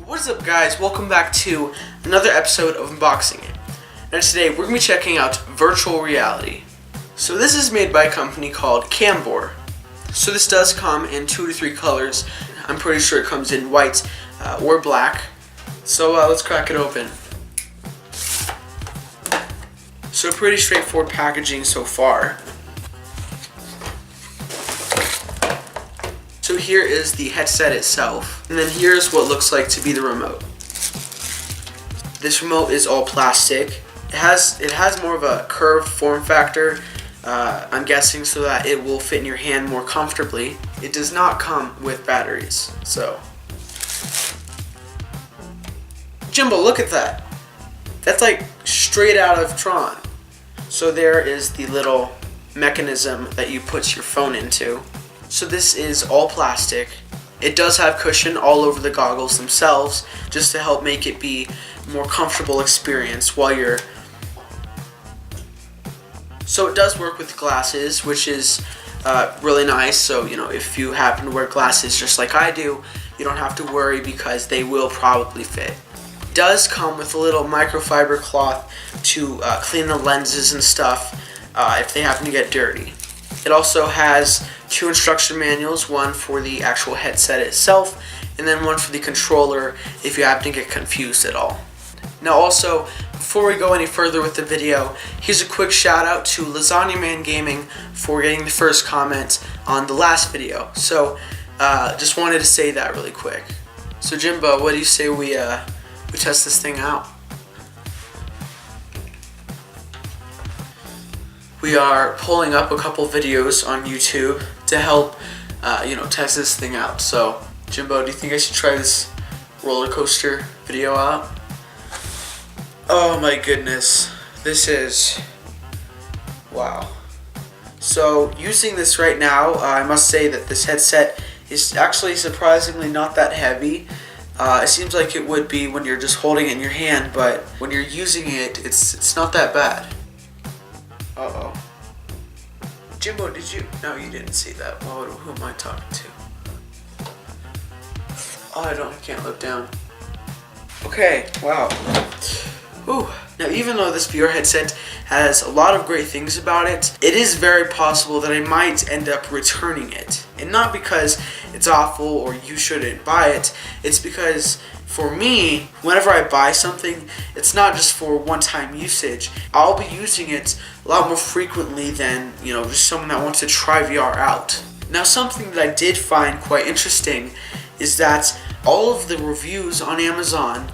What is up, guys? Welcome back to another episode of Unboxing It. Now today we're going to be checking out virtual reality. So this is made by a company called Cambor. So this does come in 2 to 3 colors. I'm pretty sure it comes in white or black. So let's crack it open. So pretty straightforward packaging so far. So here is the headset itself, and then here's what looks like to be the remote. This remote is all plastic. It has more of a curved form factor, I'm guessing, so that it will fit in your hand more comfortably. It does not come with batteries, so. Jimbo, look at that. That's like straight out of Tron. So there is the little mechanism that you put your phone into. So this is all plastic. It does have cushion all over the goggles themselves, just to help make it be a more comfortable experience while you're... So it does work with glasses, which is really nice. So, you know, if you happen to wear glasses just like I do, you don't have to worry because they will probably fit. It does come with a little microfiber cloth to clean the lenses and stuff if they happen to get dirty. It also has 2 instruction manuals, one for the actual headset itself, and then one for the controller if you happen to get confused at all. Now also, before we go any further with the video, here's a quick shout out to Lasagna Man Gaming for getting the first comment on the last video. So, just wanted to say that really quick. So Jimbo, what do you say we test this thing out? We are pulling up a couple videos on YouTube to help, test this thing out. So, Jimbo, do you think I should try this roller coaster video out? Oh my goodness, this is, wow. So, using this right now, I must say that this headset is actually surprisingly not that heavy. It seems like it would be when you're just holding it in your hand, but when you're using it, it's not that bad. Uh-oh. Jimbo, did you? No, you didn't see that. Who am I talking to? Oh, I can't look down. Okay, wow. Ooh. Now, even though this VR headset has a lot of great things about it, it is very possible that I might end up returning it. And not because it's awful or you shouldn't buy it, it's because for me, whenever I buy something, it's not just for one-time usage. I'll be using it a lot more frequently than, just someone that wants to try VR out. Now, something that I did find quite interesting is that all of the reviews on Amazon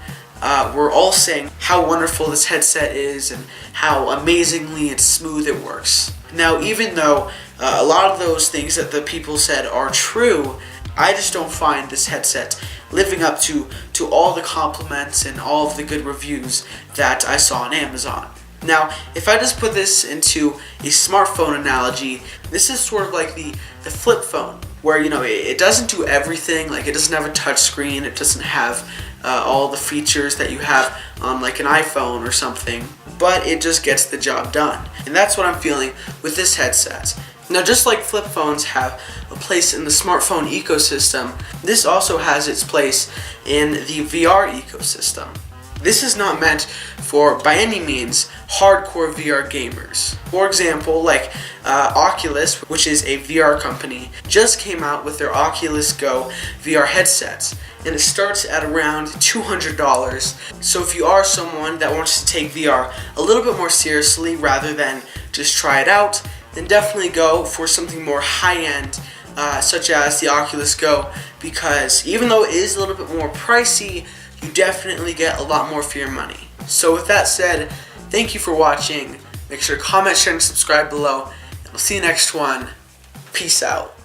were all saying how wonderful this headset is and how amazingly and smooth it works. Now, even though a lot of those things that the people said are true, I just don't find this headset living up to all the compliments and all of the good reviews that I saw on Amazon. Now, if I just put this into a smartphone analogy, this is sort of like the flip phone, where, it doesn't do everything. Like, it doesn't have a touch screen, it doesn't have all the features that you have on like an iPhone or something, but it just gets the job done. And that's what I'm feeling with this headset. Now, just like flip phones have a place in the smartphone ecosystem, this also has its place in the VR ecosystem. This is not meant for, by any means, hardcore VR gamers. For example, like Oculus, which is a VR company, just came out with their Oculus Go VR headsets, and it starts at around $200. So if you are someone that wants to take VR a little bit more seriously rather than just try it out, then definitely go for something more high-end, such as the Oculus Go, because even though it is a little bit more pricey, you definitely get a lot more for your money. So with that said, thank you for watching. Make sure to comment, share, and subscribe below. And we'll see you next one. Peace out.